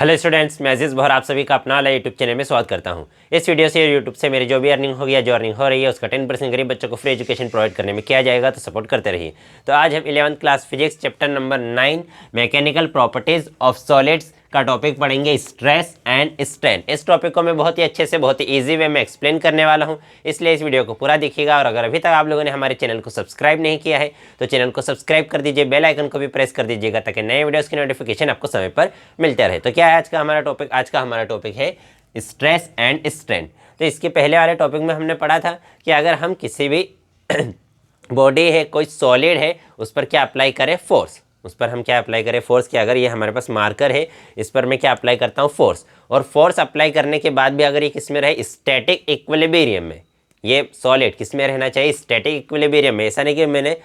Hello students, मैं अजीज़ बहर आप सभी का अपना वाला यूट्यूब चैनल में स्वागत करता हूं। इस वीडियो से यूट्यूब से मेरी जो भी अर्निंग होगी या जो अर्निंग हो रही है उसका 10% गरीब बच्चों को फ्री एजुकेशन प्रोवाइड करने में किया जाएगा, तो सपोर्ट करते रहिए। तो आज हम 11th class physics chapter number 9 mechanical properties of solids का टॉपिक पढ़ेंगे, स्ट्रेस एंड स्ट्रेन। इस टॉपिक को मैं बहुत ही अच्छे से, बहुत ही ईजी वे में एक्सप्लेन करने वाला हूं, इसलिए इस वीडियो को पूरा देखिएगा। और अगर अभी तक आप लोगों ने हमारे चैनल को सब्सक्राइब नहीं किया है तो चैनल को सब्सक्राइब कर दीजिए, बेल आइकन को भी प्रेस कर दीजिएगा ताकि नए वीडियोस की नोटिफिकेशन आपको समय पर मिलते रहे। तो क्या है आज का हमारा टॉपिक? आज का हमारा टॉपिक है स्ट्रेस एंड स्ट्रेन। तो इसके पहले वाले टॉपिक में हमने पढ़ा था कि अगर हम किसी भी बॉडी है, कोई सॉलिड है, उस पर क्या अप्लाई करें? फोर्स। उस पर हम क्या अप्लाई करें? फोर्स। कि अगर ये हमारे पास मार्कर है, इस पर मैं क्या अप्लाई करता हूँ? फोर्स। और फोर्स अप्लाई करने के बाद भी अगर ये किस में रहे? स्टैटिक इक्विलिब्रियम में। ये सॉलिड किस में रहना चाहिए? स्टैटिक इक्विलिब्रियम में। ऐसा नहीं कि मैंने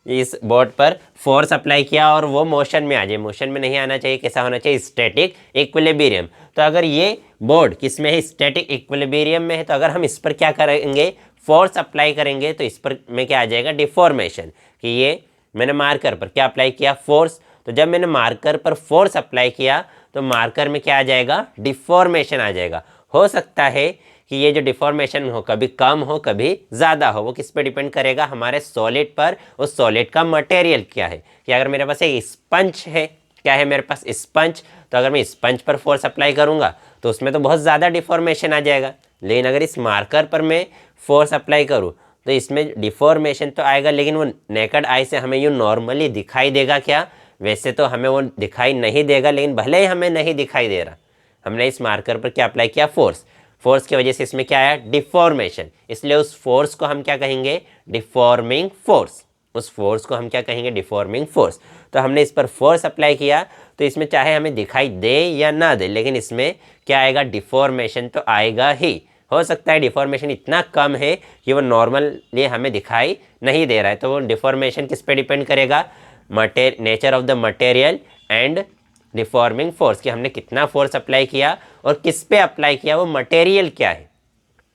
इस बोर्ड पर फोर्स अप्लाई किया और वो मोशन में आ जाए, मोशन में नहीं आना चाहिए। कैसा होना चाहिए? Static equilibrium. तो अगर ये बोर्ड किस में है? स्टैटिक इक्विलिब्रियम में है। तो अगर हम इस पर क्या करेंगे? फोर्स अप्लाई करेंगे तो इस पर में क्या आ जाएगा? डिफॉर्मेशन। कि ये मैंने मार्कर पर क्या अप्लाई किया? फोर्स। तो जब मैंने मार्कर पर फोर्स अप्लाई किया तो मार्कर में क्या आ जाएगा? डिफॉर्मेशन आ जाएगा। हो सकता है कि ये जो डिफॉर्मेशन हो कभी कम हो कभी ज़्यादा हो। वो किस पे डिपेंड करेगा? हमारे सॉलिड पर। उस सॉलिड का मटेरियल क्या है। कि अगर मेरे पास एक स्पंज है, क्या है मेरे पास? स्पंज। तो अगर मैं स्पंज पर फोर्स अप्लाई करूँगा तो उसमें तो बहुत ज़्यादा डिफॉर्मेशन आ जाएगा। लेकिन अगर इस मार्कर पर मैं फोर्स अप्लाई करूँ तो इसमें डिफॉर्मेशन तो आएगा, लेकिन वो नेकेड आई से हमें यूँ नॉर्मली दिखाई देगा क्या? वैसे तो हमें वो दिखाई नहीं देगा, लेकिन भले ही हमें नहीं दिखाई दे रहा, हमने इस मार्कर पर क्या अप्लाई किया? फोर्स। फोर्स की वजह से इसमें क्या आया? डिफॉर्मेशन। इसलिए उस फोर्स को हम क्या कहेंगे? Deforming force. उस फोर्स को हम क्या कहेंगे? Deforming force. तो हमने इस पर फोर्स अप्लाई किया तो इसमें चाहे हमें दिखाई दे या ना दे, लेकिन इसमें क्या आएगा? डिफॉर्मेशन तो आएगा ही। हो सकता है डिफॉर्मेशन इतना कम है कि वो नॉर्मली हमें दिखाई नहीं दे रहा है। तो वो डिफॉर्मेशन किस पे डिपेंड करेगा? Nature of the material and deforming force. कि हमने कितना फोर्स अप्लाई किया और किस पे अप्लाई किया, वो मटेरियल क्या है।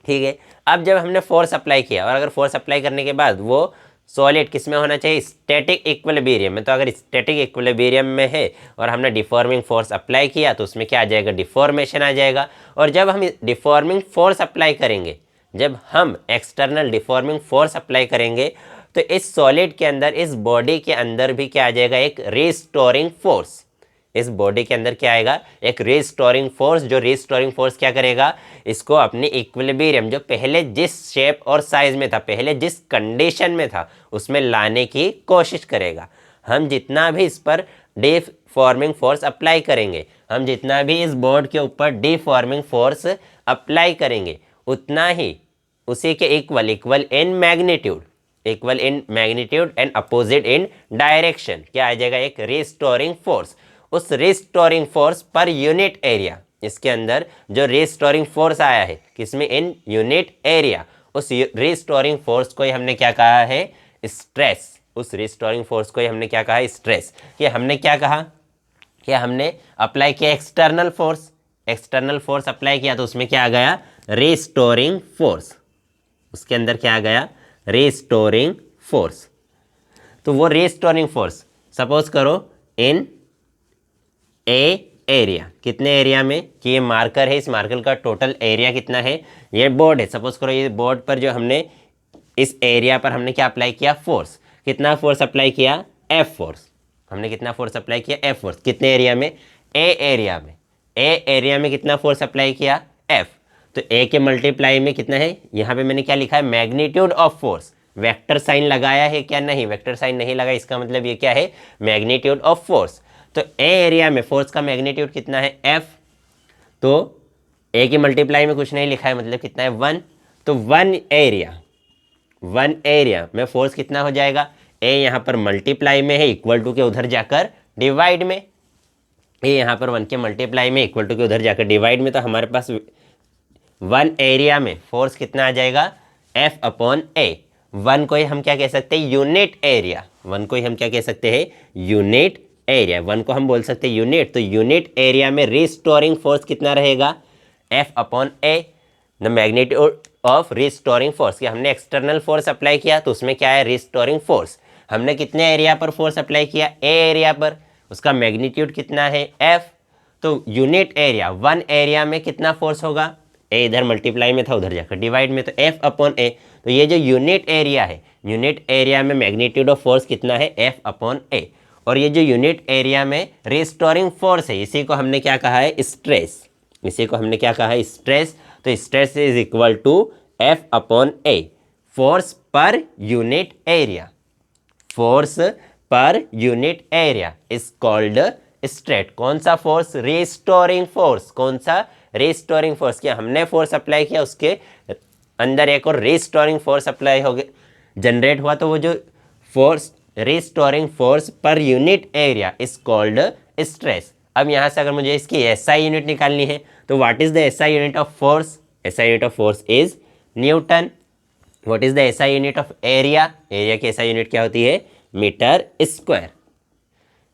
ठीक है। अब जब हमने फोर्स अप्लाई किया, और अगर फोर्स अप्लाई करने के बाद वो सॉलिड किस में होना चाहिए? स्टैटिक इक्विलिब्रियम में। तो अगर स्टैटिक इक्विलिब्रियम में है और हमने डिफॉर्मिंग फोर्स अप्लाई किया तो उसमें क्या आ जाएगा? डिफॉर्मेशन आ जाएगा। और जब हम डिफॉर्मिंग फोर्स अप्लाई करेंगे, जब हम एक्सटर्नल डिफॉर्मिंग फोर्स अप्लाई करेंगे तो इस सॉलिड के अंदर, इस बॉडी के अंदर भी क्या आ जाएगा? एक रिस्टोरिंग फोर्स। इस बॉडी के अंदर क्या आएगा? एक रिस्टोरिंग फोर्स। जो रिस्टोरिंग फोर्स क्या करेगा? इसको अपनी इक्विलिब्रियम, जो पहले जिस शेप और साइज में था, पहले जिस कंडीशन में था, उसमें लाने की कोशिश करेगा। हम जितना भी इस पर डिफॉर्मिंग फोर्स अप्लाई करेंगे, हम जितना भी इस बोर्ड के ऊपर डिफॉर्मिंग फोर्स अप्लाई करेंगे, उतना ही उसी के equal in magnitude, equal in magnitude and opposite in direction क्या आ जाएगा? एक रिस्टोरिंग फोर्स। उस restoring force per unit area, इसके अंदर जो रिस्टोरिंग फोर्स आया है किसमें? In unit area. उस रिस्टोरिंग फोर्स को ही हमने क्या कहा है? स्ट्रेस। उस रिस्टोरिंग फोर्स को ही हमने क्या कहा? स्ट्रेस। कि हमने क्या कहा? कि हमने अप्लाई किया external force. External force apply किया तो उसमें क्या आ गया? Restoring force. उसके अंदर क्या आ गया? Restoring force. तो वो रिस्टोरिंग फोर्स सपोज करो इन एरिया। कितने एरिया में? कि ये मार्कर है, इस मार्कर का टोटल एरिया कितना है? ये बोर्ड है, सपोज करो ये बोर्ड पर जो हमने इस एरिया पर हमने क्या अप्लाई किया? फोर्स। कितना फोर्स अप्लाई किया? F force. हमने कितना फोर्स अप्लाई किया? F force. कितने एरिया में? ए एरिया में। ए एरिया में कितना फोर्स अप्लाई किया? एफ। तो ए के मल्टीप्लाई में कितना है? यहाँ पे मैंने क्या लिखा है? Magnitude of force. Vector sign लगाया है क्या? नहीं, वेक्टर साइन नहीं लगा। इसका मतलब ये क्या है? Magnitude of force. तो ए एरिया में फोर्स का मैग्नीट्यूड कितना है? एफ। तो ए की मल्टीप्लाई में कुछ नहीं लिखा है, मतलब कितना है? 1। तो वन एरिया में फोर्स कितना हो जाएगा? ए यहाँ पर मल्टीप्लाई में है, इक्वल टू के उधर जाकर डिवाइड में। ए यहाँ पर 1 के मल्टीप्लाई में, इक्वल टू के उधर जाकर डिवाइड में। तो हमारे पास 1 एरिया में फोर्स कितना आ जाएगा? एफ अपॉन ए। 1 को ही हम क्या कह सकते हैं? Unit area. 1 को ही हम क्या कह सकते हैं? Unit area. 1 को हम बोल सकते हैं यूनिट। तो यूनिट एरिया में रिस्टोरिंग फोर्स कितना रहेगा? F upon A, the magnitude of restoring force. कि हमने एक्सटर्नल फोर्स अप्लाई किया तो उसमें क्या है? Restoring force. हमने कितने एरिया पर फोर्स अप्लाई किया? ए एरिया पर। उसका मैग्नीट्यूड कितना है? एफ। तो यूनिट एरिया, वन एरिया में कितना फोर्स होगा, ए इधर मल्टीप्लाई में था उधर जाकर डिवाइड में, तो एफ अपॉन ए। तो ये जो यूनिट एरिया है, यूनिट एरिया में मैग्नीट्यूड ऑफ फोर्स कितना है, एफ अपॉन ए। और ये जो यूनिट एरिया में रिस्टोरिंग फोर्स है, इसी को हमने क्या कहा है, स्ट्रेस। इसी को हमने क्या कहा है, स्ट्रेस। तो stress is equal to F upon A, force per unit area. Force per unit area is called stress. कौन सा फोर्स, रिस्टोरिंग फोर्स। कौन सा, रिस्टोरिंग फोर्स। क्या हमने फोर्स अप्लाई किया, उसके अंदर एक और रिस्टोरिंग फोर्स अप्लाई हो गया, जनरेट हुआ, तो वो जो force, restoring force per unit area is called stress. अब यहाँ से अगर मुझे इसकी एसआई यूनिट निकालनी है, तो what is the SI unit of force, SI unit of force is Newton. What is the SI unit of area, area की एसआई यूनिट क्या होती है, मीटर स्क्वायर।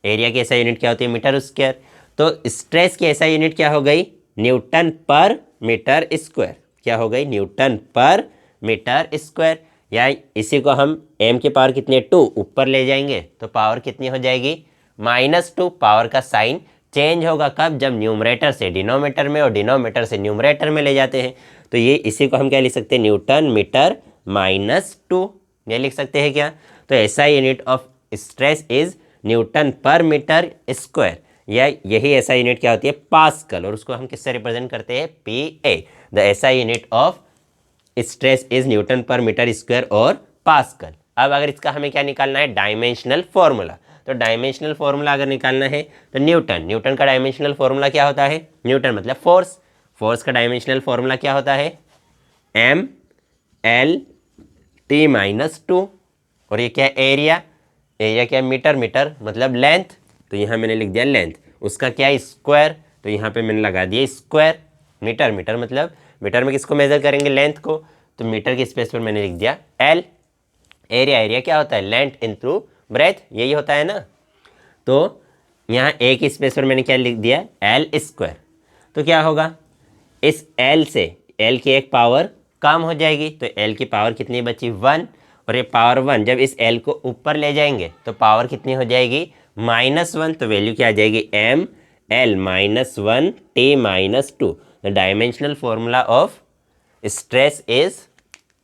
एरिया की एसआई यूनिट क्या होती है, मीटर स्क्वायर। तो स्ट्रेस की एसआई यूनिट क्या हो गई, न्यूटन पर मीटर स्क्वायर। क्या हो गई, न्यूटन पर मीटर स्क्वायर। या इसी को हम m की पावर कितनी है, 2 ऊपर ले जाएंगे तो पावर कितनी हो जाएगी, -2। पावर का साइन चेंज होगा कब, जब न्यूमरेटर से डिनोमीटर में और डिनोमीटर से न्यूमरेटर में ले जाते हैं। तो ये इसी को हम क्या लिख सकते हैं, न्यूटन मीटर -2, ये लिख सकते हैं क्या। तो ऐसा unit of stress is Newton पर मीटर स्क्वायर, या यही ऐसा यूनिट क्या होती है, पास्कल। और उसको हम किससे रिप्रेजेंट करते हैं, PA। द ऐसा unit of stress is Newton पर मीटर स्क्वायर और पास्कल। अब अगर इसका हमें क्या निकालना है, डायमेंशनल फॉर्मूला। तो डायमेंशनल फॉर्मूला अगर निकालना है तो न्यूटन का डायमेंशनल फॉर्मूला क्या होता है, न्यूटन मतलब फोर्स, फोर्स का डायमेंशनल फॉर्मूला क्या होता है, ML_T-2। और ये क्या है, एरिया, एरिया क्या है, मीटर मतलब लेंथ, तो यहाँ मैंने लिख दिया लेंथ। उसका क्या है, स्क्वायर, तो यहाँ पे मैंने लगा दिया स्क्वायर। मीटर मतलब मीटर में किसको मेजर करेंगे, लेंथ को, तो मीटर की स्पेस पर मैंने लिख दिया L। एरिया क्या होता है, लेंथ इनटू ब्रेथ, यही होता है ना। तो यहाँ ए की स्पेस पर मैंने क्या लिख दिया, L²। तो क्या होगा, इस L से L की एक पावर कम हो जाएगी, तो L की पावर कितनी बची, 1। और ये पावर 1 जब इस L को ऊपर ले जाएंगे तो पावर कितनी हो जाएगी, -1। तो वैल्यू क्या आ जाएगी, ML-1T-2। The dimensional formula of stress is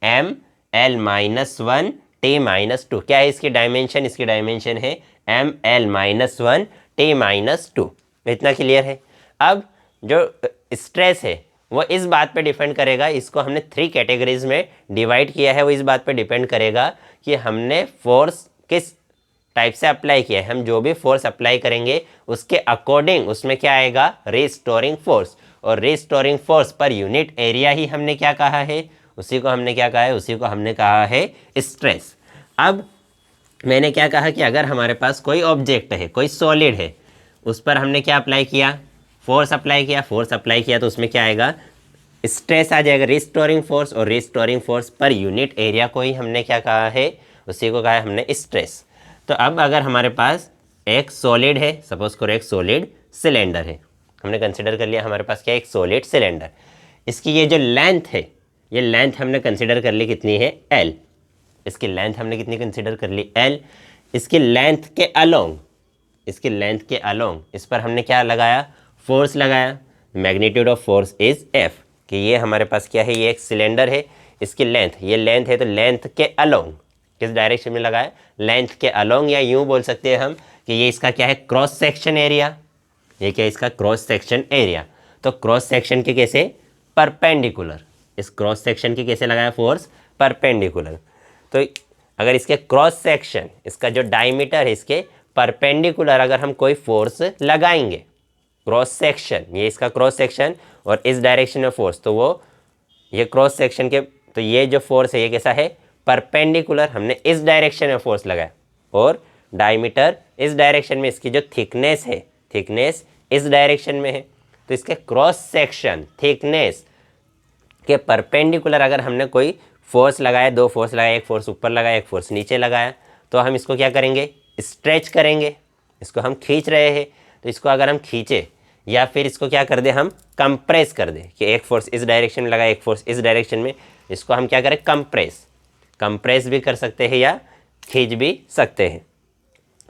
ML-1T-2। क्या है इसकी डायमेंशन, इसकी डायमेंशन है ML-1T-2। इतना क्लियर है। अब जो स्ट्रेस है वो इस बात पे डिपेंड करेगा, इसको हमने 3 कैटेगरीज में डिवाइड किया है, वो इस बात पे डिपेंड करेगा कि हमने फोर्स किस टाइप से अप्लाई किया है। हम जो भी फोर्स अप्लाई करेंगे उसके अकॉर्डिंग उसमें क्या आएगा, रिस्टोरिंग फोर्स। और restoring force per unit area ही हमने क्या कहा है, उसी को हमने क्या कहा है, उसी को हमने कहा है स्ट्रेस। अब मैंने क्या कहा कि अगर हमारे पास कोई ऑब्जेक्ट है, कोई सॉलिड है, उस पर हमने क्या अप्लाई किया, फोर्स अप्लाई किया, फोर्स अप्लाई किया, तो उसमें क्या आएगा, स्ट्रेस आ जाएगा, रिस्टोरिंग फोर्स। और restoring force per unit area को ही हमने क्या कहा है, उसी को कहा है हमने स्ट्रेस। तो अब अगर हमारे पास एक सॉलिड है, सपोज करो एक सॉलिड सिलेंडर है, हमने कंसिडर कर लिया हमारे पास क्या है, एक सॉलिड सिलेंडर। इसकी ये जो लेंथ है, ये लेंथ हमने कंसिडर कर ली कितनी है, L। इसकी लेंथ हमने कितनी कंसिडर कर ली, L। इसकी लेंथ के अलोंग, इसकी लेंथ के अलोंग इस पर हमने क्या लगाया, फोर्स लगाया। Magnitude of force is F, कि ये हमारे पास क्या है, ये एक सिलेंडर है, इसकी लेंथ, ये लेंथ है, तो लेंथ के अलोंग किस डायरेक्शन में लगाया, लेंथ के अलोंग, या यूँ बोल सकते हैं हम कि ये इसका क्या है, क्रॉस सेक्शन एरिया। ये क्या है, इसका क्रॉस सेक्शन एरिया। तो क्रॉस सेक्शन के कैसे, परपेंडिकुलर, इस क्रॉस सेक्शन के कैसे लगाया फोर्स, परपेंडिकुलर। तो अगर इसके क्रॉस सेक्शन, इसका जो डायमीटर है, इसके परपेंडिकुलर अगर हम कोई फोर्स लगाएंगे, क्रॉस सेक्शन, ये इसका क्रॉस सेक्शन और इस डायरेक्शन में फोर्स, तो वो ये क्रॉस सेक्शन के, तो ये जो फोर्स है ये कैसा है, परपेंडिकुलर, हमने इस डायरेक्शन में फोर्स लगाया। और डायमीटर इस डायरेक्शन में, इसकी जो थिकनेस है, थिकनेस इस डायरेक्शन में है, तो इसके क्रॉस सेक्शन थिकनेस के परपेंडिकुलर अगर हमने कोई फोर्स लगाया, 2 फोर्स लगाया, एक फोर्स ऊपर लगाया, एक फोर्स नीचे लगाया, तो हम इसको क्या करेंगे, स्ट्रेच करेंगे। इसको हम खींच रहे हैं, तो इसको अगर हम खींचे या फिर इसको क्या कर दे, हम कंप्रेस कर दे, कि एक फोर्स इस डायरेक्शन में लगा, एक फोर्स इस डायरेक्शन में, इसको हम क्या करें, कंप्रेस भी कर सकते हैं या खींच भी सकते हैं।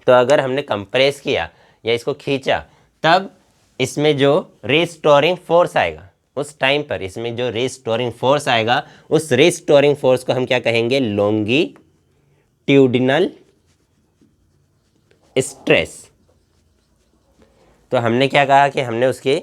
तो अगर हमने कंप्रेस किया या इसको खींचा, तब इसमें जो रिस्टोरिंग फोर्स आएगा उस टाइम पर, इसमें जो रिस्टोरिंग फोर्स आएगा उस रिस्टोरिंग फोर्स को हम क्या कहेंगे, लॉन्गिट्यूडिनल स्ट्रेस। तो हमने क्या कहा कि हमने उसके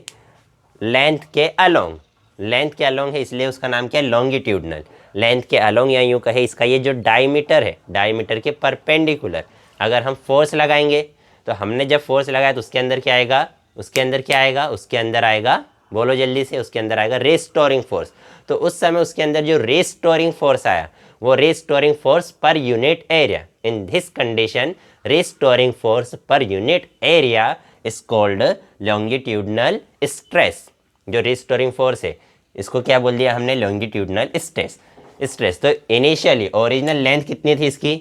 लेंथ के अलोंग, लेंथ के अलोंग है इसलिए उसका नाम क्या है, लॉन्गिट्यूडनल। लेंथ के अलोंग या यूँ कहे इसका ये जो डायमीटर है, डायमीटर के परपेंडिकुलर अगर हम फोर्स लगाएंगे तो हमने जब फोर्स लगाया तो उसके अंदर क्या आएगा, उसके अंदर क्या आएगा, उसके अंदर आएगा, बोलो जल्दी से, उसके अंदर आएगा रिस्टोरिंग फोर्स। तो उस समय उसके अंदर जो रिस्टोरिंग फोर्स आया वो restoring force per unit area, in this condition restoring force per unit area is called longitudinal stress. जो रिस्टोरिंग फोर्स है इसको क्या बोल दिया हमने, लॉन्गिट्यूडनल स्ट्रेस। स्ट्रेस तो इनिशियली ओरिजिनल लेंथ कितनी थी इसकी,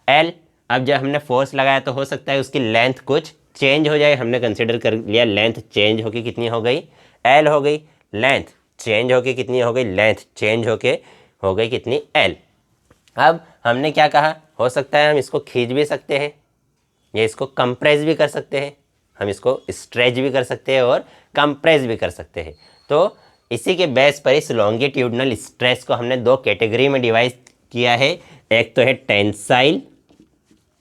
एल। अब जब हमने फोर्स लगाया तो हो सकता है उसकी लेंथ कुछ चेंज हो जाए, हमने कंसिडर कर लिया लेंथ चेंज होके कितनी हो गई, एल हो गई। लेंथ चेंज होके कितनी हो गई, लेंथ चेंज होके हो गई कितनी, एल। अब हमने क्या कहा, हो सकता है हम इसको खींच भी सकते हैं या इसको कंप्रेस भी कर सकते हैं, हम इसको स्ट्रेच भी कर सकते हैं और कंप्रेस भी कर सकते हैं। तो इसी के बेस पर इस लॉन्गिट्यूडनल स्ट्रेस को हमने दो कैटेगरी में डिवाइड किया है। एक तो है टेंसाइल,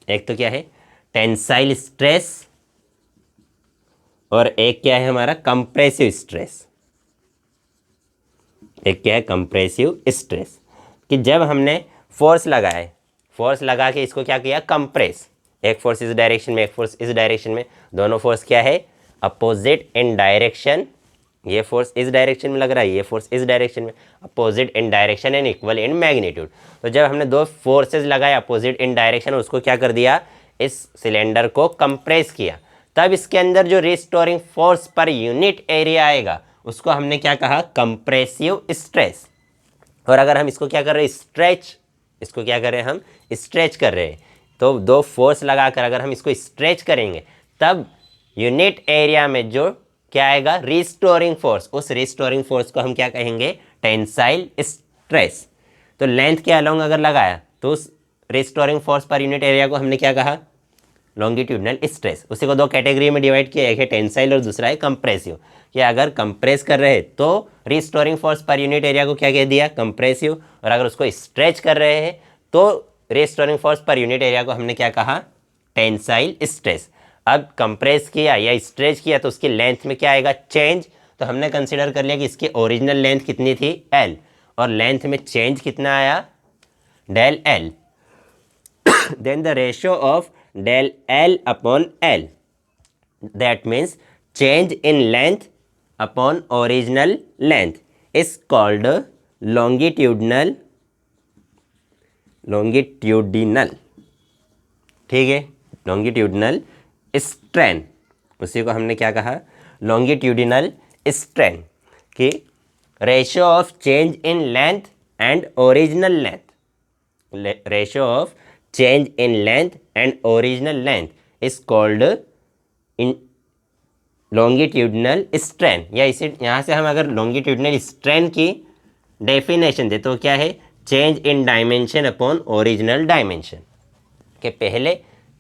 एक तो क्या है, टेंसाइल स्ट्रेस, और एक क्या है हमारा, कंप्रेसिव स्ट्रेस। एक क्या है, कंप्रेसिव स्ट्रेस। कि जब हमने फोर्स लगाया, फोर्स लगा के इसको क्या किया, कंप्रेस, एक फोर्स इस डायरेक्शन में एक फोर्स इस डायरेक्शन में, दोनों फोर्स क्या है, अपोजिट इन डायरेक्शन। ये फोर्स इस डायरेक्शन में लग रहा है, ये फोर्स इस डायरेक्शन में, opposite in direction and equal in magnitude. तो जब हमने दो फोर्सेज लगाए अपोजिट इन डायरेक्शन, उसको क्या कर दिया, इस सिलेंडर को कंप्रेस किया, तब इसके अंदर जो restoring force per unit area आएगा उसको हमने क्या कहा, कंप्रेसिव स्ट्रेस। और अगर हम इसको क्या कर रहे हैं, स्ट्रेच, इसको क्या कर रहे हैं हम, स्ट्रेच कर रहे हैं, तो दो फोर्स लगाकर अगर हम इसको स्ट्रेच करेंगे तब यूनिट एरिया में जो क्या आएगा, रिस्टोरिंग फोर्स, उस रिस्टोरिंग फोर्स को हम क्या कहेंगे, टेंसाइल स्ट्रेस। तो लेंथ के अलोंग अगर लगाया तो उस restoring force per unit area को हमने क्या कहा, लॉन्गिट्यूडनल स्ट्रेस। उसी को दो कैटेगरी में डिवाइड किया, एक है टेंसाइल और दूसरा है कंप्रेसिव। कि अगर कंप्रेस कर रहे हैं तो restoring force per unit area को क्या कह दिया, कंप्रेसिव, और अगर उसको स्ट्रेच कर रहे हैं तो restoring force per unit area को हमने क्या कहा, टेंसाइल स्ट्रेस। अब कंप्रेस किया या स्ट्रेच किया तो उसकी लेंथ में क्या आएगा, चेंज। तो हमने कंसिडर कर लिया कि इसकी ओरिजिनल लेंथ कितनी थी, एल, और लेंथ में चेंज कितना आया, del L. Then the ratio of del L upon L, that means change in length upon original length is called longitudinal, ठीक है, longitudinal strain। उसी को हमने क्या कहा, longitudinal strain। कि ratio of change in length and original length, ratio of change in length and original length is called in longitudinal strain। या इसे यहाँ से हम अगर longitudinal strain की डेफिनेशन दे तो क्या है, change in dimension upon original dimension. के पहले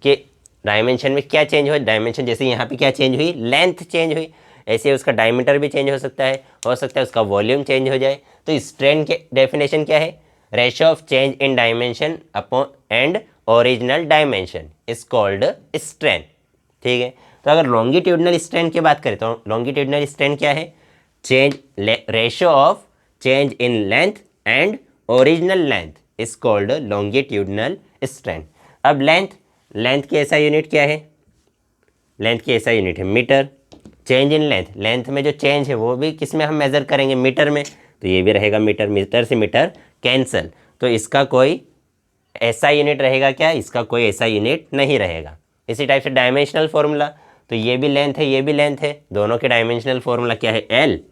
के डायमेंशन में क्या चेंज हुआ, डायमेंशन जैसे यहाँ पे क्या चेंज हुई, लेंथ चेंज हुई, ऐसे उसका डायमीटर भी चेंज हो सकता है उसका वॉल्यूम चेंज हो जाए। तो स्ट्रेन के डेफिनेशन क्या है, ratio of change in dimension upon and original dimension is called strain. ठीक है, तो अगर लॉन्गिट्यूडनल स्ट्रेन की बात करें तो लॉन्गिट्यूडनल स्ट्रेन क्या है, change, ratio of change in length and original length is called longitudinal strain. अब लेंथ की ऐसा यूनिट क्या है, लेंथ की ऐसा यूनिट है metre. Change in length, length में जो चेंज है वो भी किस में हम मेज़र करेंगे, मीटर में, तो ये भी रहेगा मीटर, मीटर से मीटर कैंसल, तो इसका कोई ऐसा यूनिट रहेगा क्या, इसका कोई ऐसा यूनिट नहीं रहेगा। इसी टाइप से डायमेंशनल फॉर्मूला, तो ये भी लेंथ है ये भी लेंथ है, दोनों के डायमेंशनल फॉर्मूला क्या है, एल,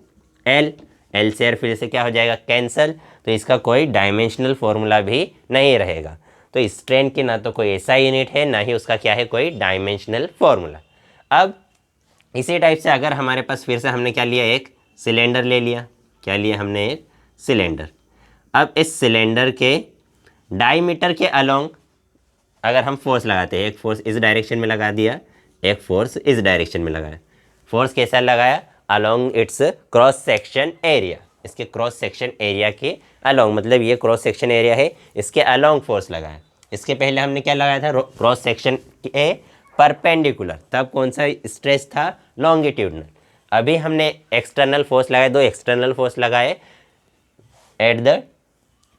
एल से फिर से क्या हो जाएगा, कैंसल, तो इसका कोई डायमेंशनल फॉर्मूला भी नहीं रहेगा। तो स्ट्रेन की ना तो कोई ऐसा यूनिट है ना ही उसका क्या है, कोई डायमेंशनल फॉर्मूला। अब इसी टाइप से अगर हमारे पास फिर से हमने क्या लिया, एक सिलेंडर ले लिया, क्या लिया हमने, एक सिलेंडर। अब इस सिलेंडर के डायमीटर के अलोंग अगर हम फोर्स लगाते हैं, एक फोर्स इस डायरेक्शन में लगा दिया, एक फोर्स इस डायरेक्शन में लगाया, फोर्स कैसा लगाया, along its cross section area, इसके क्रॉस सेक्शन एरिया के अलोंग, मतलब ये क्रॉस सेक्शन एरिया है, इसके अलोंग फोर्स लगाया। इसके पहले हमने क्या लगाया था, क्रॉस सेक्शन के परपेंडिकुलर, तब कौन सा स्ट्रेस था, लॉन्गिट्यूडनल। अभी हमने एक्सटर्नल फोर्स लगाए, दो एक्सटर्नल फोर्स लगाए at the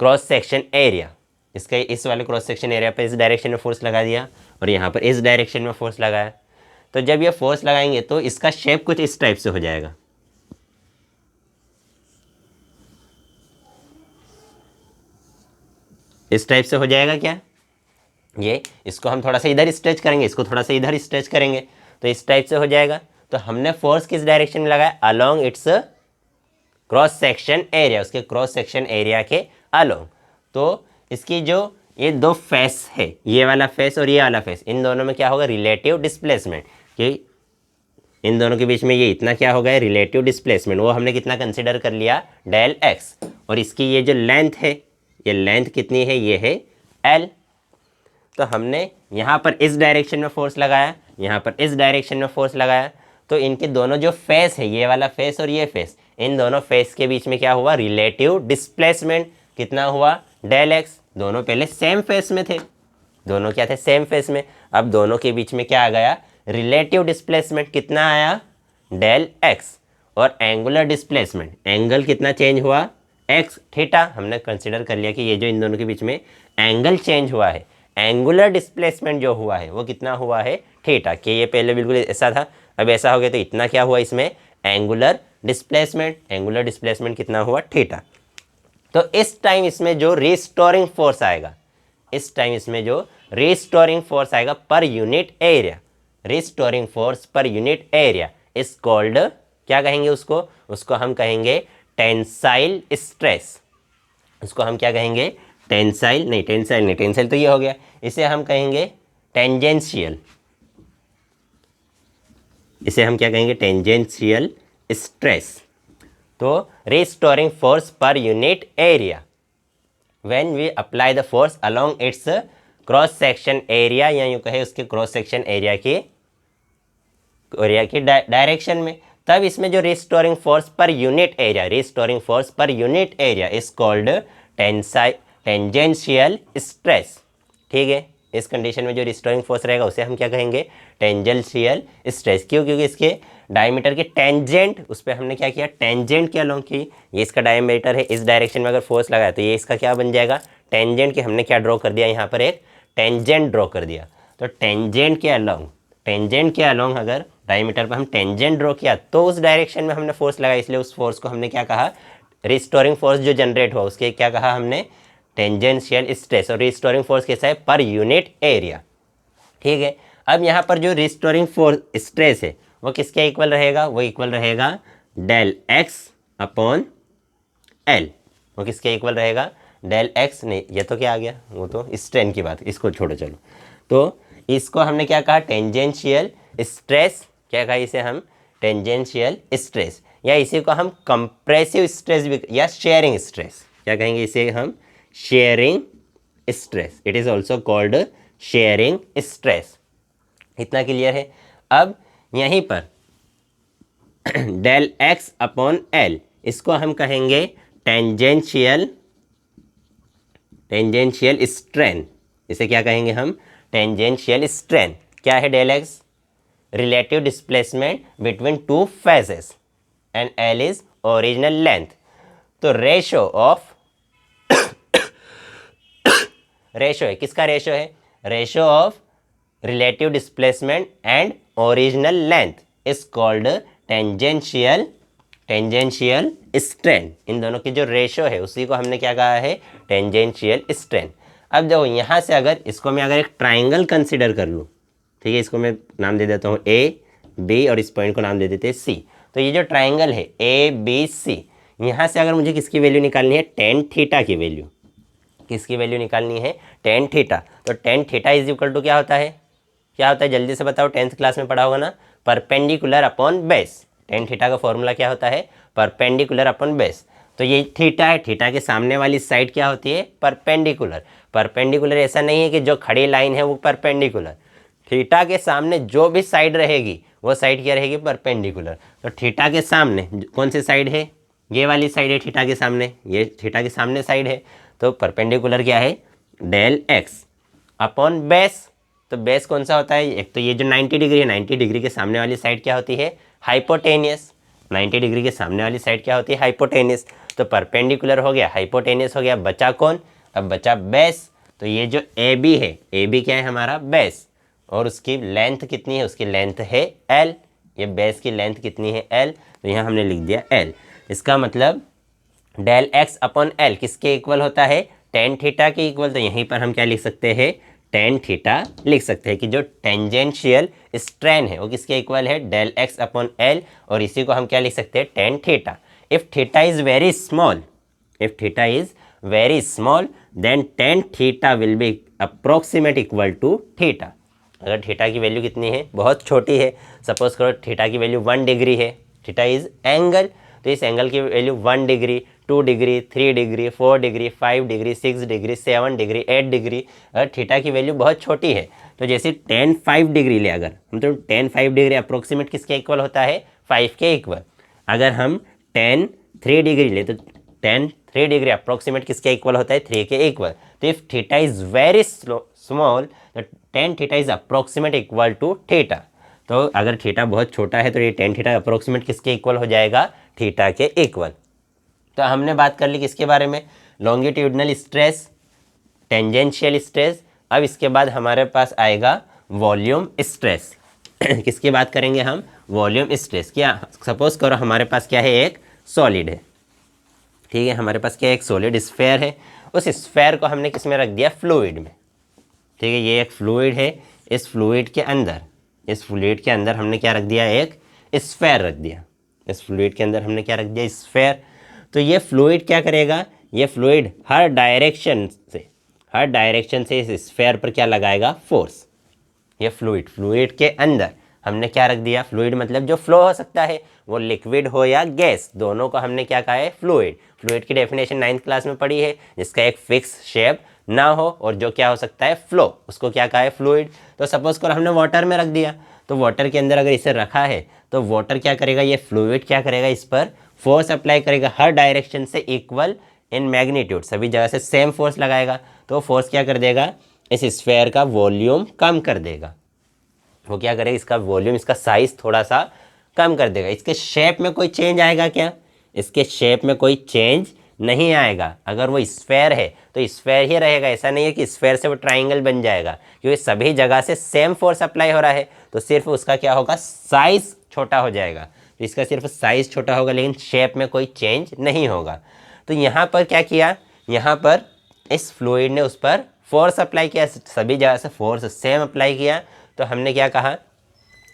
cross section area, इसके इस वाले क्रॉस सेक्शन एरिया पे इस डायरेक्शन में फोर्स लगा दिया और यहाँ पर इस डायरेक्शन में फोर्स लगाया। तो जब ये फोर्स लगाएंगे तो इसका शेप कुछ इस टाइप से हो जाएगा, इस टाइप से हो जाएगा क्या, ये इसको हम थोड़ा सा इधर स्ट्रेच करेंगे, इसको थोड़ा सा इधर स्ट्रेच करेंगे तो इस टाइप से हो जाएगा। तो हमने फोर्स किस डायरेक्शन में लगाया, along its cross section area, उसके क्रॉस सेक्शन एरिया के अलोंग। तो इसकी जो ये दो फेस है, ये वाला फेस और ये वाला फेस, इन दोनों में क्या होगा, रिलेटिव डिस्प्लेसमेंट, कि इन दोनों के बीच में ये इतना क्या हो गया, रिलेटिव डिस्प्लेसमेंट, वो हमने कितना कंसिडर कर लिया, डेल एक्स। और इसकी ये जो लेंथ है, ये लेंथ कितनी है, ये है एल। तो हमने यहाँ पर इस डायरेक्शन में फोर्स लगाया, यहाँ पर इस डायरेक्शन में फोर्स लगाया, तो इनके दोनों जो फेस है, ये वाला फेस और ये फेस, इन दोनों फेस के बीच में क्या हुआ, रिलेटिव डिस्प्लेसमेंट कितना हुआ, डेल एक्स। दोनों पहले सेम फेस में थे, दोनों क्या थे, सेम फेस में। अब दोनों के बीच में क्या आ गया, रिलेटिव डिस्प्लेसमेंट कितना आया, डेल एक्स। और एंगुलर डिस्प्लेसमेंट, एंगल कितना चेंज हुआ, एक्स थीटा। हमने कंसिडर कर लिया कि ये जो इन दोनों के बीच में एंगल चेंज हुआ है, एंगुलर डिस्प्लेसमेंट जो हुआ है वो कितना हुआ है, थीटा। कि ये पहले बिल्कुल ऐसा था, अब ऐसा हो गया, तो इतना क्या हुआ इसमें, एंगुलर डिस्प्लेसमेंट। एंगुलर डिस्प्लेसमेंट कितना हुआ, थीटा। तो इस टाइम इसमें जो रिस्टोरिंग फोर्स आएगा, इस टाइम इसमें जो रिस्टोरिंग फोर्स आएगा पर unit area, restoring force per unit area is called, क्या कहेंगे उसको, उसको हम कहेंगे टेंसाइल स्ट्रेस। उसको हम क्या कहेंगे, टेंसाइल नहीं, टेंसाइल नहीं, टेंसाइल तो ये हो गया, इसे हम कहेंगे टेंजेंशियल, इसे हम क्या कहेंगे, टेंजेंशियल स्ट्रेस। तो restoring force per unit area when we apply the force along its cross section area, या यूँ कहे उसके क्रॉस सेक्शन एरिया की डायरेक्शन में, तब इसमें जो restoring force per unit area, restoring force per unit area is called tangential stress. ठीक है, इस कंडीशन में जो रिस्टोरिंग फोर्स रहेगा उसे हम क्या कहेंगे, टेंजेंशियल स्ट्रेस। क्यों, क्योंकि इसके डायमीटर के टेंजेंट, उस पर हमने क्या किया, टेंजेंट के अलोंग की, ये इसका डायमीटर है, इस डायरेक्शन में अगर फोर्स लगाया तो ये इसका क्या बन जाएगा, टेंजेंट के। हमने क्या ड्रॉ कर दिया, यहाँ पर एक टेंजेंट ड्रॉ कर दिया। तो टेंजेंट के अलोंग अगर डायमीटर पर हम टेंजेंट ड्रॉ किया तो उस डायरेक्शन में हमने फोर्स लगाया, इसलिए उस फोर्स को हमने क्या कहा, रिस्टोरिंग फोर्स जो जनरेट हुआ उसके क्या कहा हमने, टेंजेंशियल स्ट्रेस। और रिस्टोरिंग फोर्स कैसा है, पर यूनिट एरिया। ठीक है, अब यहाँ पर जो रिस्टोरिंग फोर्स स्ट्रेस है वो किसके इक्वल रहेगा, वो इक्वल रहेगा डेल एक्स अपॉन एल। वो किसके इक्वल रहेगा, डेल एक्स नहीं, ये तो क्या आ गया, वो तो स्ट्रेन की बात, इसको छोड़ो चलो। तो इसको हमने क्या कहा, टेंजेंशियल स्ट्रेस, क्या कहा इसे हम, टेंजेंशियल स्ट्रेस, या इसी को हम कंप्रेसिव स्ट्रेस भी, या शेयरिंग स्ट्रेस, क्या कहेंगे इसे हम, sharing stress. It is also called sharing stress. इतना क्लियर है। अब यहीं पर डेल एक्स अपॉन एल, इसको हम कहेंगे टेंजेंशियल स्ट्रेन। इसे क्या कहेंगे हम, टेंजेंशियल स्ट्रेन। क्या है del x, relative displacement between two faces, and L is original length. तो रेशो है, किसका रेशो है, ratio of relative displacement and original length is called tangential strain. इन दोनों की जो रेशो है उसी को हमने क्या कहा है, टेंजेंशियल स्ट्रेन। अब देखो यहाँ से अगर इसको मैं अगर एक ट्राइंगल कंसिडर कर लूँ, ठीक है, इसको मैं नाम दे देता हूँ ए बी और इस पॉइंट को नाम दे देते हैं सी। तो ये जो ट्राइंगल है ए बी सी, यहाँ से अगर मुझे किसकी वैल्यू निकालनी है, टेन थीटा की वैल्यू, किसकी वैल्यू निकालनी है, टेन थीटा। तो tan theta is equal to क्या होता है, क्या होता है जल्दी से बताओ, 10th क्लास में पढ़ा होगा ना, perpendicular upon base. Tan theta का फॉर्मूला क्या होता है, परपेंडिकुलर अपॉन बेस। तो ये थीटा है, थीटा के सामने वाली साइड क्या होती है, परपेंडिकुलर। परपेंडिकुलर ऐसा नहीं है कि जो खड़ी लाइन है वो परपेंडिकुलर, थीटा के सामने जो भी साइड रहेगी वो साइड क्या रहेगी, परपेंडिकुलर। तो थीटा के सामने कौन सी साइड है, ये वाली साइड है थीटा के सामने, ये थीटा के सामने साइड है, तो परपेंडिकुलर क्या है, डेल एक्स अपॉन बेस। तो बेस कौन सा होता है, एक तो ये जो 90 डिग्री है, 90 डिग्री के सामने वाली साइड क्या होती है, हाइपोटेनियस। 90 डिग्री के सामने वाली साइड क्या होती है, हाइपोटेनियस। तो परपेंडिकुलर हो गया, हाइपोटेनियस हो गया, बचा कौन, अब बचा बेस। तो ये जो ए बी है, ए बी क्या है हमारा, बेस, और उसकी लेंथ कितनी है, उसकी लेंथ है एल। ये बेस की लेंथ कितनी है, एल, तो यहाँ हमने लिख दिया एल। इसका मतलब डेल एक्स अपॉन एल किसके इक्वल होता है, टेन थीटा के इक्वल। तो यहीं पर हम क्या लिख सकते हैं, टेन थीटा लिख सकते हैं कि जो टेंजेंशियल स्ट्रेन है वो किसके इक्वल है, डेल एक्स अपॉन एल, और इसी को हम क्या लिख सकते हैं, tan theta. If theta is very small, if theta is very small then tan theta will be approximate equal to theta. अगर थीटा की वैल्यू कितनी है, बहुत छोटी है, सपोज करो थीटा की वैल्यू 1 डिग्री है, थीटा इज एंगल, तो इस एंगल की value 1 degree, 2 degree, 3 degree, 4 degree, 5 degree, 6 degree, 7 degree, 8 degree. अगर थीटा की वैल्यू बहुत छोटी है तो जैसे 10 5 डिग्री ले, अगर हम तो 10 5 डिग्री अप्रोक्सीमेट किसके इक्वल होता है, 5 के इक्वल। अगर हम 10 3 डिग्री ले तो 10 3 डिग्री अप्रोक्सीमेट किसके इक्वल होता है, 3 के इक्वल। तो if theta is very small तो tan theta is approximate equal to theta. तो अगर थीटा बहुत छोटा है तो ये टेन थीटा अप्रोक्सीमेट किसके इक्वल हो जाएगा, थीटा के इक्वल। तो हमने बात कर ली किसके बारे में, लॉन्गिट्यूडनल स्ट्रेस, टेंजेंशियल स्ट्रेस। अब इसके बाद हमारे पास आएगा वॉल्यूम स्ट्रेस। किसकी बात करेंगे हम, वॉल्यूम स्ट्रेस। क्या, सपोज करो हमारे पास क्या है, एक सॉलिड है, ठीक है, हमारे पास क्या है, एक सॉलिड स्फेयर है। उस स्फेयर को हमने किस में रख दिया, फ्लूइड में, ठीक है, ये एक फ्लूइड है। इस फ्लूइड के अंदर, इस फ्लूइड के अंदर हमने क्या रख दिया, एक स्फेयर रख दिया। इस फ्लूइड के अंदर हमने क्या रख दिया, स्फेयर। तो ये फ्लूइड क्या करेगा, ये फ्लूइड हर डायरेक्शन से इस स्फेयर पर क्या लगाएगा, फोर्स। ये फ्लूइड के अंदर हमने क्या रख दिया, फ्लूइड मतलब जो फ्लो हो सकता है, वो लिक्विड हो या गैस, दोनों को हमने क्या कहा है, फ्लूइड। फ्लूइड की डेफिनेशन 9th क्लास में पढ़ी है, जिसका एक फिक्स शेप ना हो और जो क्या हो सकता है, फ्लो, उसको क्या कहा है, फ्लूइड। तो सपोज करो हमने वाटर में रख दिया, तो वाटर के अंदर अगर इसे रखा है तो वाटर क्या करेगा, ये फ्लूइड क्या करेगा, इस पर फोर्स अप्लाई करेगा, हर डायरेक्शन से इक्वल इन मैग्नीट्यूड, सभी जगह से सेम फोर्स लगाएगा। तो फोर्स क्या कर देगा, इस स्फेयर का वॉल्यूम कम कर देगा। वो क्या करेगा, इसका वॉल्यूम, इसका साइज थोड़ा सा कम कर देगा। इसके शेप में कोई चेंज आएगा क्या, इसके शेप में कोई चेंज नहीं आएगा। अगर वो स्फेयर है तो स्फेयर ही रहेगा, ऐसा नहीं है कि स्फेयर से वो ट्राइंगल बन जाएगा, क्योंकि सभी जगह से सेम फोर्स अप्लाई हो रहा है। तो सिर्फ उसका क्या होगा, साइज छोटा हो जाएगा। तो इसका सिर्फ साइज छोटा होगा, लेकिन शेप में कोई चेंज नहीं होगा। तो यहाँ पर क्या किया, यहाँ पर इस फ्लूइड ने उस पर फोर्स अप्लाई किया, सभी जगह से फोर्स सेम अप्लाई किया। तो हमने क्या कहा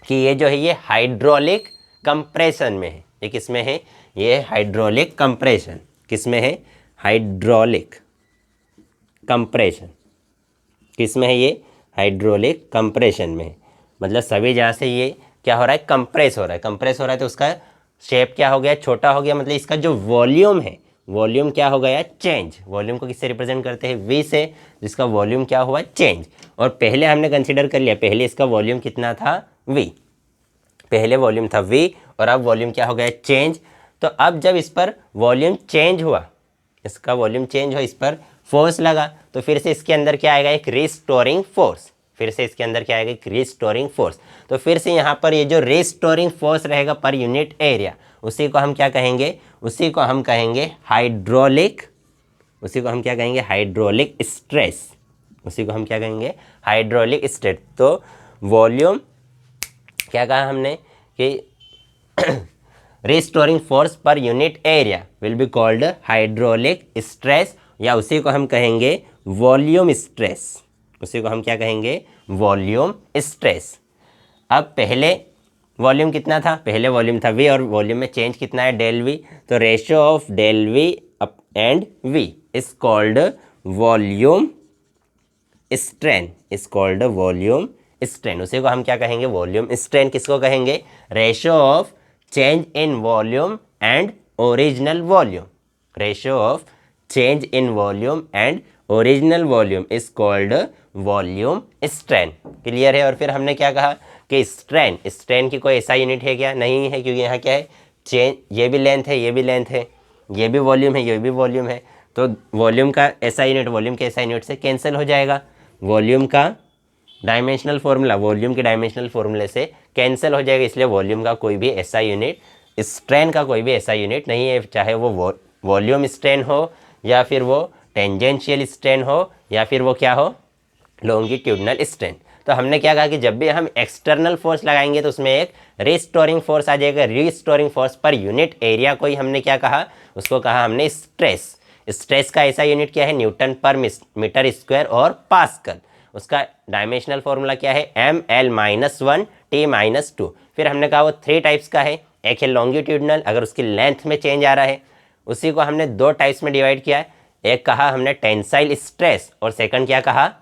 कि ये जो है, ये हाइड्रोलिक कंप्रेशन में है। ये किस में है, ये हाइड्रोलिक कंप्रेशन, किस में है, हाइड्रोलिक कंप्रेशन, किस में है, ये हाइड्रोलिक कंप्रेशन में है। मतलब सभी जगह से ये क्या हो रहा है, कंप्रेस हो रहा है, कंप्रेस हो रहा है। तो उसका शेप क्या हो गया, छोटा हो गया। मतलब इसका जो वॉल्यूम है, वॉल्यूम क्या हो गया, चेंज। वॉल्यूम को किससे रिप्रेजेंट करते हैं, वी से, जिसका वॉल्यूम क्या हुआ, चेंज। और पहले हमने कंसीडर कर लिया, पहले इसका वॉल्यूम कितना था, वी, पहले वॉल्यूम था वी, और अब वॉल्यूम क्या हो गया, चेंज। तो अब जब इस पर वॉल्यूम चेंज हुआ, इसका वॉल्यूम चेंज हो, इस पर फोर्स लगा, तो फिर से इसके अंदर क्या आएगा, एक रिस्टोरिंग फोर्स। फिर से इसके अंदर क्या आएगा, एक रिस्टोरिंग फोर्स। तो फिर से यहाँ पर ये जो रिस्टोरिंग फोर्स रहेगा पर यूनिट एरिया, उसी को हम क्या कहेंगे, उसी को हम कहेंगे हाइड्रोलिक, उसी को हम क्या कहेंगे, हाइड्रोलिक स्ट्रेस, उसी को हम क्या कहेंगे, हाइड्रोलिक स्ट्रेस। तो वॉल्यूम क्या कहा हमने कि restoring force per unit area will be called hydraulic stress, या उसी को हम कहेंगे वॉल्यूम स्ट्रेस, उसी को हम क्या कहेंगे, वॉल्यूम स्ट्रेस। अब पहले वॉल्यूम कितना था, पहले वॉल्यूम था v, और वॉल्यूम में चेंज कितना है, डेल v। तो ratio of del v and v is called volume strain, is called volume strain. उसी को हम क्या कहेंगे, वॉल्यूम स्ट्रेन। किसको कहेंगे, ratio of change in volume and original volume, ratio of change in volume and original volume is called volume strain. Clear है। और फिर हमने क्या कहा कि स्ट्रेन की कोई ऐसा यूनिट है क्या? नहीं है, क्योंकि यहाँ क्या है, चेंज, ये भी लेंथ है, ये भी लेंथ है, ये भी वॉल्यूम है, ये भी वॉल्यूम है। तो वॉल्यूम का ऐसा यूनिट वॉल्यूम के ऐसा यूनिट से कैंसिल हो जाएगा। वॉल्यूम का डायमेंशनल फॉर्मूला वॉल्यूम के डायमेंशनल फॉर्मूले से कैंसिल हो जाएगा, इसलिए वॉल्यूम का कोई भी ऐसा यूनिट, स्ट्रेन का कोई भी ऐसा यूनिट नहीं है, चाहे वो वॉल्यूम स्ट्रेन हो या फिर वो टेंजेंशियल स्ट्रेन हो या फिर वो क्या हो, लॉन्गिट्यूडनल स्ट्रेन। तो हमने क्या कहा कि जब भी हम एक्सटर्नल फोर्स लगाएंगे तो उसमें एक रिस्टोरिंग फोर्स आ जाएगा। Restoring force per unit area को ही हमने क्या कहा, उसको कहा हमने स्ट्रेस। स्ट्रेस का ऐसा यूनिट क्या है, न्यूटन पर मीटर स्क्वायर और पास्कल। उसका डायमेंशनल फॉर्मूला क्या है, ml-1t-2। फिर हमने कहा वो 3 टाइप्स का है। एक है लॉन्गिट्यूडनल, अगर उसकी लेंथ में चेंज आ रहा है, उसी को हमने 2 टाइप्स में डिवाइड किया है। एक कहा हमने टेंसाइल स्ट्रेस और सेकंड क्या कहा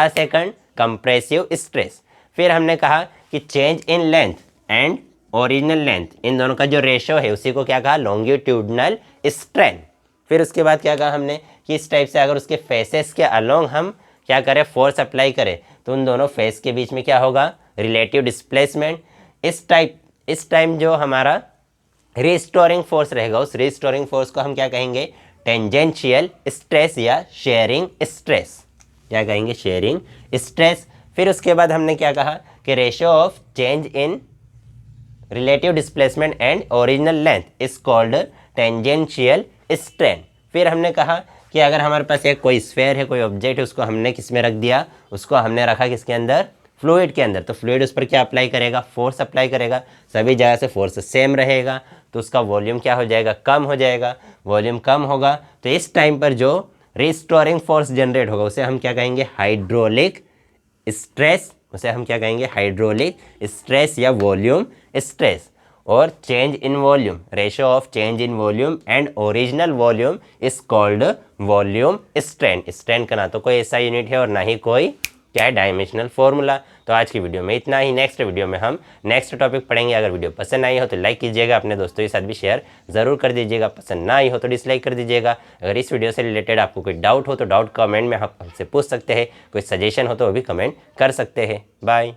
सेकंड कंप्रेसिव स्ट्रेस। फिर हमने कहा कि change in length and original length, इन दोनों का जो रेशो है उसी को क्या कहा, लॉन्गिट्यूडनल स्ट्रेन। फिर उसके बाद क्या कहा हमने कि इस टाइप से अगर उसके फेसेस के अलोंग हम क्या करें, फोर्स अप्लाई करें, तो उन दोनों फेस के बीच में क्या होगा, रिलेटिव डिस्प्लेसमेंट। इस टाइम जो हमारा रिस्टोरिंग फोर्स रहेगा, उस रिस्टोरिंग फोर्स को हम क्या कहेंगे, टेंजेंशियल स्ट्रेस या शेयरिंग स्ट्रेस। क्या कहेंगे, शेयरिंग स्ट्रेस। फिर उसके बाद हमने क्या कहा कि ratio of change in relative displacement and original length is called tangential strain. फिर हमने कहा कि अगर हमारे पास एक कोई स्फेयर है, कोई ऑब्जेक्ट है, उसको हमने किस में रख दिया, उसको हमने रखा किसके अंदर, फ्लूइड के अंदर। तो फ्लूइड उस पर क्या अप्लाई करेगा, फोर्स अप्लाई करेगा। सभी जगह से फोर्स सेम रहेगा, तो उसका वॉल्यूम क्या हो जाएगा, कम हो जाएगा। वॉल्यूम कम होगा तो इस टाइम पर जो रिस्टोरिंग फोर्स जनरेट होगा उसे हम क्या कहेंगे, हाइड्रोलिक स्ट्रेस। उसे हम क्या कहेंगे, हाइड्रोलिक स्ट्रेस या वॉल्यूम स्ट्रेस। और change in volume, ratio of change in volume and original volume is called volume strain. Strain का ना तो कोई ऐसा यूनिट है और ना ही कोई क्या है, डायमेंशनल फॉर्मूला। तो आज की वीडियो में इतना ही। नेक्स्ट वीडियो में हम नेक्स्ट टॉपिक पढ़ेंगे। अगर वीडियो पसंद आई हो तो लाइक कीजिएगा, अपने दोस्तों के साथ भी शेयर जरूर कर दीजिएगा। पसंद ना आई हो तो डिसलाइक कर दीजिएगा। अगर इस वीडियो से रिलेटेड आपको कोई डाउट हो तो डाउट कमेंट में आप हमसे पूछ सकते हैं। कोई सजेशन हो तो वो भी कमेंट कर सकते हैं। बाय।